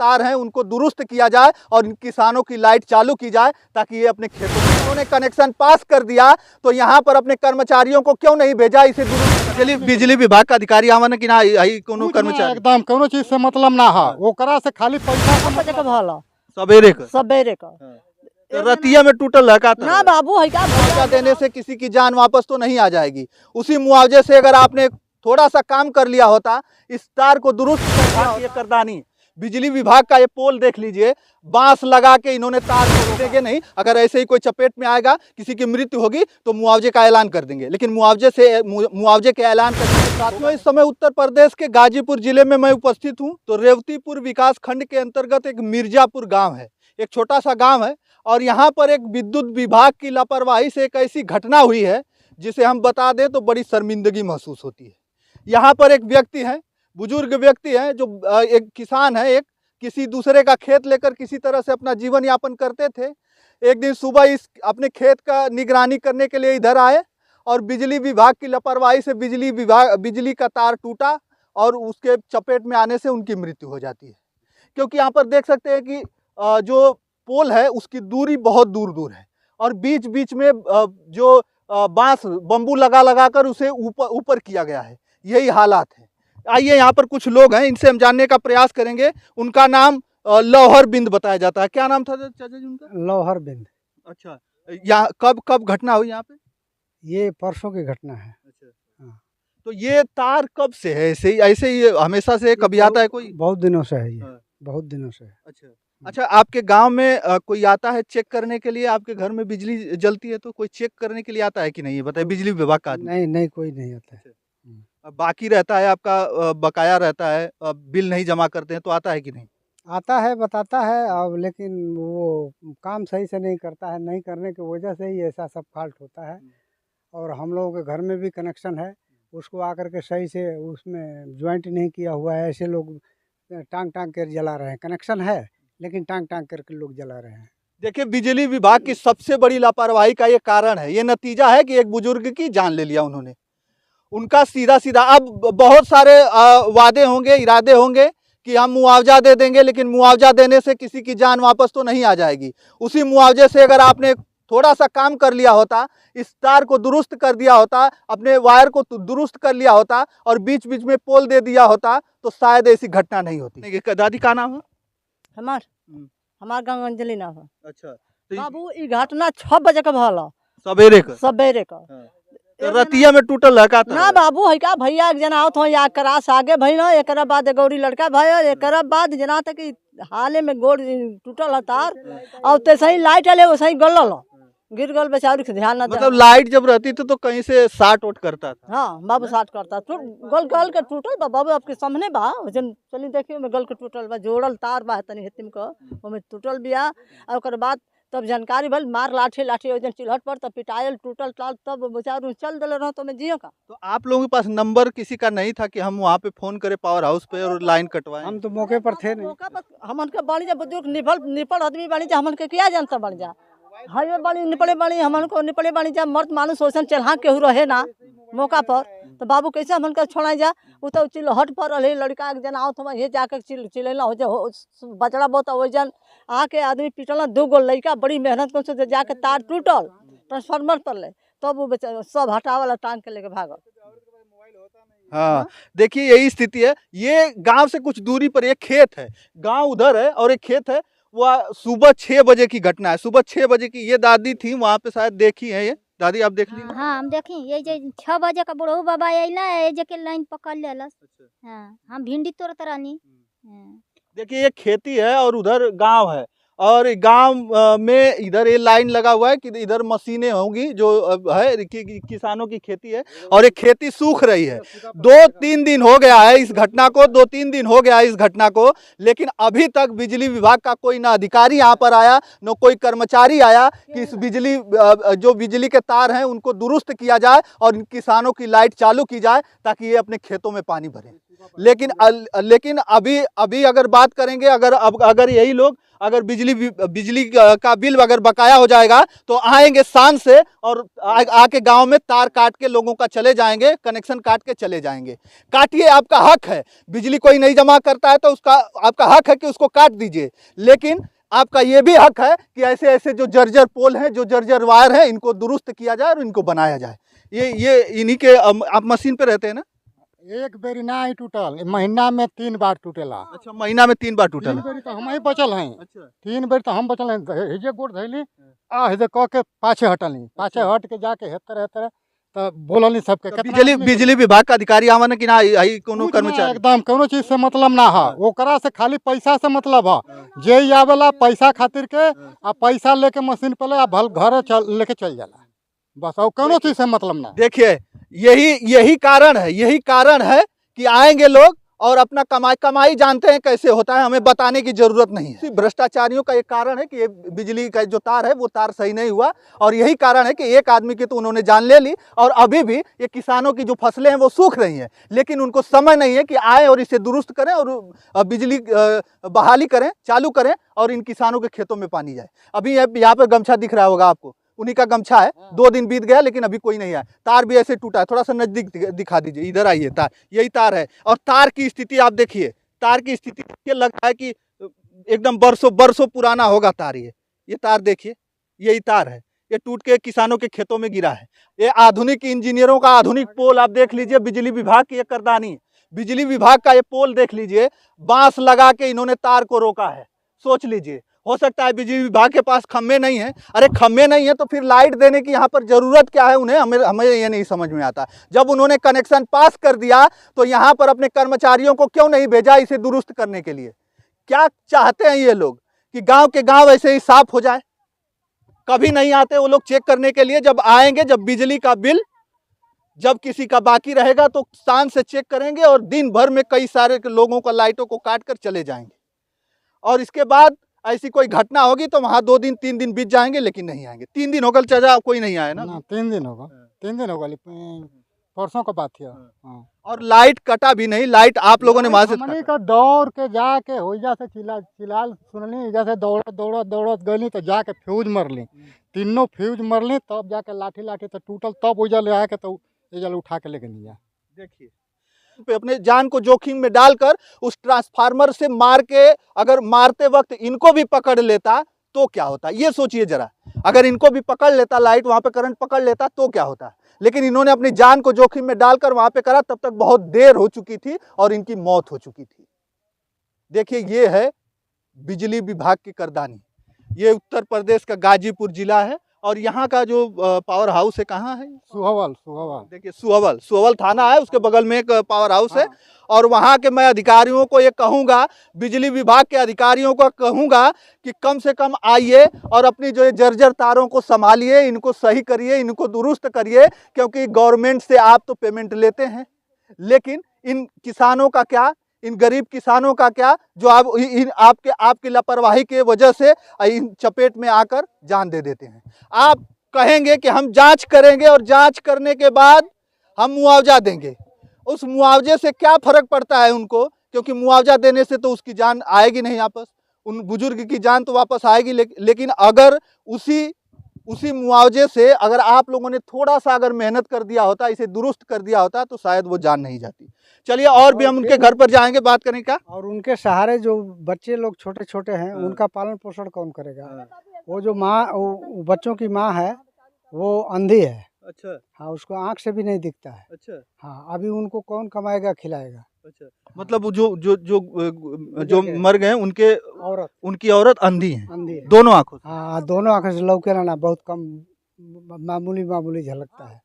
तार हैं उनको दुरुस्त किया जाए और इन किसानों की लाइट चालू की जाए ताकि ये अपने खेतों में, उन्होंने कनेक्शन पास कर दिया तो यहाँ पर अपने कर्मचारियों को क्यों नहीं भेजा इसे दुरुस्त? बिजली विभाग का अधिकारी आवन कि ना आई कोनो कर्मचारी एकदम कोनो चीज से मतलब ना है, ओकरा से खाली पैसा सवेरे का सवेरे का रतिया में टूटल है का ना बाबू है क्या मुआवजा देने से किसी की जान वापस तो नहीं आ जाएगी। उसी मुआवजे से अगर आपने थोड़ा सा काम कर लिया होता, इस तार को दुरुस्त कर दिया, ये करदानी बिजली विभाग का ये पोल देख लीजिए, बांस लगा के इन्होंने तार को देंगे नहीं। अगर ऐसे ही कोई चपेट में आएगा, किसी की मृत्यु होगी तो मुआवजे का ऐलान कर देंगे, लेकिन मुआवजे के ऐलान करने के साथियों इस समय उत्तर प्रदेश के गाजीपुर जिले में मैं उपस्थित हूँ। तो रेवतीपुर विकास खंड के अंतर्गत एक मिर्जापुर गाँव है, एक छोटा सा गाँव है और यहाँ पर एक विद्युत विभाग की लापरवाही से एक ऐसी घटना हुई है जिसे हम बता दें तो बड़ी शर्मिंदगी महसूस होती है। यहाँ पर एक व्यक्ति है, बुजुर्ग व्यक्ति है, जो एक किसान है, एक किसी दूसरे का खेत लेकर किसी तरह से अपना जीवन यापन करते थे। एक दिन सुबह इस अपने खेत का निगरानी करने के लिए इधर आए और बिजली विभाग की लापरवाही से बिजली का तार टूटा और उसके चपेट में आने से उनकी मृत्यु हो जाती है। क्योंकि यहाँ पर देख सकते हैं कि जो पोल है उसकी दूरी बहुत दूर दूर है और बीच बीच में जो बांस बम्बू लगा कर उसे ऊपर किया गया है। यही हालात है। आइए यहाँ पर कुछ लोग हैं, इनसे हम जानने का प्रयास करेंगे। उनका नाम लौहर बिंद बताया जाता है। क्या नाम था चाचा जी उनका? लौहर बिंद। अच्छा, यहाँ कब घटना हुई यहाँ पे? ये परसों की घटना है। अच्छा हाँ। तो ये तार कब से है ऐसे ही हमेशा से कभी आता है कोई? बहुत दिनों से है ये। हाँ। बहुत दिनों से। अच्छा, आपके गांव में कोई आता है चेक करने के लिए? आपके घर में बिजली जलती है तो कोई चेक करने के लिए आता है कि नहीं, बताइए? बिजली विभाग का आदमी? नहीं, कोई नहीं आता है। बाकी रहता है आपका, बकाया रहता है, बिल नहीं जमा करते हैं तो आता है कि नहीं? आता है, बताता है अब, लेकिन वो काम सही से नहीं करता है। नहीं करने की वजह से ही ऐसा सब फॉल्ट होता है। और हम लोगों के घर में भी कनेक्शन है, उसको आकर के सही से उसमें ज्वाइंट नहीं किया हुआ है। ऐसे लोग टांग कर जला रहे हैं। कनेक्शन है लेकिन टांग करके लोग जला रहे हैं। देखिए, बिजली विभाग की सबसे बड़ी लापरवाही का ये कारण है, ये नतीजा है कि एक बुजुर्ग की जान ले लिया उन्होंने। उनका सीधा अब बहुत सारे वादे होंगे, इरादे होंगे कि हम मुआवजा दे देंगे, लेकिन मुआवजा देने से किसी की जान वापस तो नहीं आ जाएगी। उसी मुआवजे से अगर आपने थोड़ा सा काम कर लिया होता, इस तार को दुरुस्त कर दिया होता, अपने वायर को दुरुस्त कर लिया होता और बीच बीच में पोल दे दिया होता तो शायद ऐसी घटना नहीं होती। दादी का नाम है? हमार गाँव अंजलि नाम है। अच्छा, बाबू ये घटना 6 बजे का भला सवेरे का तो रतिया में टूटल है का? ना बाबू है क्या भैया, एक जना आवत हो या क्रास आगे भई ना, एक बाद गौरी लड़का भयो, एक बाद जना तक हाले में गोड़ टूटल है तार और तैसे ही लाइट आले वैसे ही गलल गिर गल, बेचारी के ध्यान ना। मतलब लाइट जब रहती थी तो कहीं से शार्ट आउट करता था? हाँ बाबू शार्ट करता, गल के टूटल बा बाबू, आपके सामने बा चली देखियो में गल के टूटल बा, जोड़ल तार बा तनी हेतिम को ओमे टूटल बिया। और ओकर बाद तब जानकारी भल, मार लाठी ओजन चिल्हट पर तब पिटायल टूटल तार, तब बेचारू चल दिल रहो तो मैं जियो का। तो आप लोगों के पास नंबर किसी का नहीं था कि हम वहाँ पे फोन करें पावर हाउस पे और लाइन कटवाएं? हम तो मौके पर थे नहीं। मौका पर हमन के बाणी जा बुजुर्ग निपल आदमी बाणी जा, हमन के क्या जानता बाणी जा, हाईवे बाणी निपले बाणी, हमन को निपले बाणी जा। मर्द मानुस ओसन चलहा केहू रहे ना मौका पर, तो बाबू कैसे हमन के छोड़ा जा? वो तो चिल्हट पर रहे लड़का एक जन आवत हम ये जाकर चिल्ला हो जा बचड़ा बहुत वजन आके आदमी पिटल, 2 गो लड़का बड़ी मेहनत कर जाके तार टूटल ट्रांसफार्मर पर ले, तब वो बेचारा सब हटावाला टांग के लेके भागल। हाँ, देखिए यही स्थिति है। ये गांव से कुछ दूरी पर एक खेत है, गांव उधर है और एक खेत है। वह सुबह 6 बजे की घटना है, सुबह 6 बजे की। ये दादी थी वहाँ पे, शायद देखी है ये दादी, आप देख ली? हाँ हम देखी, ये जे 6 बजे का बुढ़ऊ बाबा अइला, ये जे के लाइन पकड़ लेलस। हाँ हम भिंडी तोड़त रहनी। देखिए ये खेती है और उधर गांव है, और गांव में इधर ये लाइन लगा हुआ है कि इधर मशीनें होंगी जो है किसानों की खेती है, और ये खेती सूख रही है। 2-3 दिन हो गया है इस घटना को, 2-3 दिन हो गया है इस घटना को, लेकिन अभी तक बिजली विभाग का कोई ना अधिकारी यहाँ पर आया, न कोई कर्मचारी आया कि इस जो बिजली के तार हैं उनको दुरुस्त किया जाए और इन किसानों की लाइट चालू की जाए ताकि ये अपने खेतों में पानी भरें। लेकिन अभी अगर बात करेंगे, अगर यही लोग अगर बिजली का बिल अगर बकाया हो जाएगा तो आएंगे शान से और आके गांव में तार काट के लोगों का चले जाएंगे, कनेक्शन काट के चले जाएंगे। काटिए, आपका हक है। बिजली कोई नहीं जमा करता है तो उसका आपका हक है कि उसको काट दीजिए, लेकिन आपका ये भी हक है कि ऐसे ऐसे जो जर्जर पोल हैं, जो जर्जर वायर हैं, इनको दुरुस्त किया जाए और इनको बनाया जाए। ये इन्हीं के आप मशीन पे रहते हैं ना? एक बेरी ना ही टूटल, महीना में 3 बार टूटेला। अच्छा, महीना में 3 बार टूटल 3 है। बेरी तो हम ही बचल हैं। अच्छा, 3 बेरी तो हम बचल हैं। हिजे गोड़ धैली आ हिजे कह के पाछे हटली, पाछे हट के जाके हेतर तो बोलनी सबके तो कितना आदमी बिजली विभाग का अधिकारी आवन कि ना आई कोनो कुछ ना, कर्मचारी? एकदम कोनो चीज से मतलब ना है, ओकरा से खाली पैसा से मतलब है। जे ही आवेला पैसा खातिर के आ पैसा लेके मशीन पे ले आ भल घर लेके चल जाला, बस। और कोनो चीज से मतलब ना। देखिए, यही कारण है कि आएंगे लोग और अपना कमाई जानते हैं कैसे होता है, हमें बताने की जरूरत नहीं है। भ्रष्टाचारियों का एक कारण है कि ये बिजली का जो तार है वो तार सही नहीं हुआ, और यही कारण है कि एक आदमी की तो उन्होंने जान ले ली, और अभी भी ये किसानों की जो फसलें हैं वो सूख रही हैं, लेकिन उनको समय नहीं है कि आए और इसे दुरुस्त करें और बिजली बहाली करें, चालू करें और इन किसानों के खेतों में पानी जाए। अभी यहाँ पर गमछा दिख रहा होगा आपको, उन्हीं का गमछा है। 2 दिन बीत गया लेकिन अभी कोई नहीं आया। तार भी ऐसे टूटा है, थोड़ा सा नजदीक दिखा दीजिए, इधर आइए। तार, यही तार है, और तार की स्थिति आप देखिए, तार की स्थिति ये लग रहा है कि एकदम बरसों पुराना होगा तार। ये तार देखिए, यही तार है, ये टूट के किसानों के खेतों में गिरा है। ये आधुनिक इंजीनियरों का आधुनिक पोल आप देख लीजिए, बिजली विभाग की ये करदानी। बिजली विभाग का ये पोल देख लीजिए, बांस लगा के इन्होंने तार को रोका है। सोच लीजिए, हो सकता है बिजली विभाग के पास खम्भे नहीं है। अरे खम्भे नहीं है तो फिर लाइट देने की यहाँ पर जरूरत क्या है उन्हें? हमें ये नहीं समझ में आता। जब उन्होंने कनेक्शन पास कर दिया तो यहाँ पर अपने कर्मचारियों को क्यों नहीं भेजा इसे दुरुस्त करने के लिए? क्या चाहते हैं ये लोग कि गांव के गांव ऐसे ही साफ हो जाए? कभी नहीं आते वो लोग चेक करने के लिए। जब आएंगे, जब बिजली का बिल जब किसी का बाकी रहेगा तो शान से चेक करेंगे, और दिन भर में कई सारे लोगों का लाइटों को काट कर चले जाएंगे। और इसके बाद ऐसी कोई घटना होगी तो वहां 2 दिन 3 दिन बीत जाएंगे, लेकिन नहीं आएंगे। 3 दिन होगा चाचा, कोई नहीं आया ना? 3 दिन होगा, 3 दिन होगा, परसों का बात है। हाँ। और लाइट कटा भी नहीं, लाइट आप लोगों ने वहां से हमनी का दौड़ के जाके होइजा से चिलाल सुनली, जैसे दौड़त गली तो जाके फ्यूज मरली, तीनों फ्यूज मरली, तब जाके लाठी तो टूटल, तब ओइजा ले आके तो एजा उठा के लेके नहीं। देखिए, पे अपने जान को जोखिम में डालकर उस ट्रांसफार्मर से मार के, अगर मारते वक्त इनको भी पकड़ लेता तो क्या होता? ये सोचिए जरा, अगर इनको भी पकड़ लेता, लाइट वहां पे करंट पकड़ लेता तो क्या होता? लेकिन इन्होंने अपनी जान को जोखिम में डालकर वहां पे करा, तब तक बहुत देर हो चुकी थी और इनकी मौत हो चुकी थी। देखिए, ये है बिजली विभाग की करदानी। ये उत्तर प्रदेश का गाजीपुर जिला है, और यहाँ का जो पावर हाउस है कहाँ है? सुहवल। देखिए, सुहवल थाना है, उसके बगल में एक पावर हाउस है। और वहाँ के मैं अधिकारियों को ये कहूँगा, बिजली विभाग के अधिकारियों को कहूँगा कि कम से कम आइए और अपनी जो ये जर्जर तारों को संभालिए, इनको सही करिए, इनको दुरुस्त करिए, क्योंकि गवर्नमेंट से आप तो पेमेंट लेते हैं, लेकिन इन किसानों का क्या, इन गरीब किसानों का क्या, जो आपकी लापरवाही के वजह से इन चपेट में आकर जान दे देते हैं। आप कहेंगे कि हम जांच करेंगे और जांच करने के बाद हम मुआवजा देंगे। उस मुआवजे से क्या फर्क पड़ता है उनको? क्योंकि मुआवजा देने से तो उसकी जान आएगी नहीं वापस, उन बुजुर्ग की जान तो वापस आएगी, लेकिन अगर उसी मुआवजे से अगर आप लोगों ने थोड़ा सा अगर मेहनत कर दिया होता, इसे दुरुस्त कर दिया होता, तो शायद वो जान नहीं जाती। चलिए, और भी हम उनके घर पर जाएंगे, बात करें क्या। और उनके सहारे जो बच्चे लोग छोटे छोटे हैं, उनका पालन पोषण कौन करेगा? वो जो माँ, वो बच्चों की माँ है, वो अंधी है। अच्छा, हाँ, उसको आँख से भी नहीं दिखता है। अच्छा, हाँ, अभी उनको कौन कमाएगा, खिलाएगा? अच्छा, मतलब जो मर गए उनकी औरत अंधी है, अंधी है। दोनों आंखों से। हाँ, दोनों आँखें से लौके ना बहुत कम, मामूली झलकता है।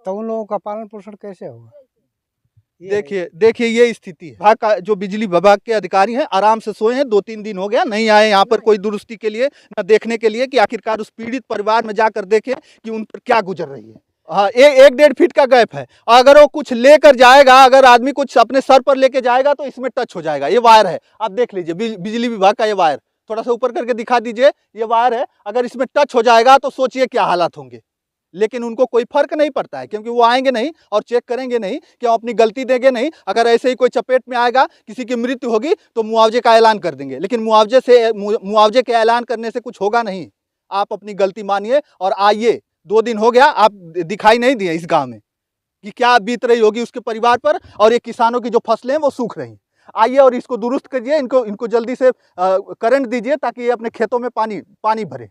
तो उन लोगों का पालन पोषण कैसे होगा? देखिए ये स्थिति है। विभाग का जो बिजली विभाग के अधिकारी हैं आराम से सोए हैं, 2-3 दिन हो गया, नहीं आए यहाँ पर कोई दुरुस्ती के लिए, न देखने के लिए कि आखिरकार उस पीड़ित परिवार में जाकर देखे कि उन पर क्या गुजर रही है। हाँ, 1-1.5 फीट का गैप है, अगर वो कुछ लेकर जाएगा, अगर आदमी कुछ अपने सर पर लेके जाएगा तो इसमें टच हो जाएगा। ये वायर है, आप देख लीजिए, बिजली विभाग का ये वायर, थोड़ा सा ऊपर करके दिखा दीजिए, ये वायर है, अगर इसमें टच हो जाएगा तो सोचिए क्या हालात होंगे। लेकिन उनको कोई फर्क नहीं पड़ता है, क्योंकि वो आएंगे नहीं और चेक करेंगे नहीं कि हम अपनी गलती देंगे नहीं। अगर ऐसे ही कोई चपेट में आएगा, किसी की मृत्यु होगी तो मुआवजे का ऐलान कर देंगे, लेकिन मुआवजे के ऐलान करने से कुछ होगा नहीं। आप अपनी गलती मानिए और आइए। 2 दिन हो गया, आप दिखाई नहीं दिए इस गाँव में कि क्या बीत रही होगी उसके परिवार पर, और ये किसानों की जो फसलें हैं वो सूख रही हैं। आइए और इसको दुरुस्त करिए, इनको जल्दी से करंट दीजिए ताकि ये अपने खेतों में पानी भरे।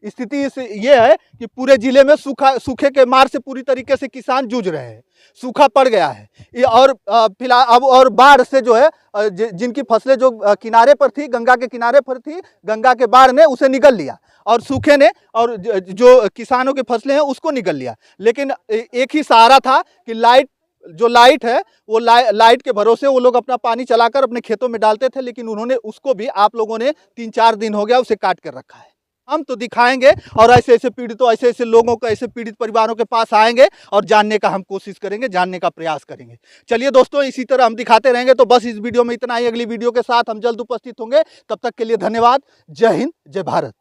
स्थिति ये है कि पूरे जिले में सूखे के मार से पूरी तरीके से किसान जूझ रहे हैं, सूखा पड़ गया है। ये और फिलहाल अब और बाढ़ से जो है जिनकी फसलें जो किनारे पर थी, गंगा के किनारे पर थी, गंगा के बाढ़ ने उसे निगल लिया और सूखे ने और जो किसानों की फसलें हैं उसको निगल लिया। लेकिन एक ही सहारा था कि लाइट है, वो लाइट के भरोसे वो लोग अपना पानी चलाकर अपने खेतों में डालते थे, लेकिन उन्होंने उसको भी, आप लोगों ने 3-4 दिन हो गया उसे काट कर रखा है। हम तो दिखाएंगे और ऐसे पीड़ितों, ऐसे लोगों को, ऐसे पीड़ित परिवारों के पास आएंगे और जानने का हम कोशिश करेंगे, जानने का प्रयास करेंगे। चलिए दोस्तों, इसी तरह हम दिखाते रहेंगे। तो बस इस वीडियो में इतना ही, अगली वीडियो के साथ हम जल्द उपस्थित होंगे। तब तक के लिए धन्यवाद। जय हिंद, जय भारत।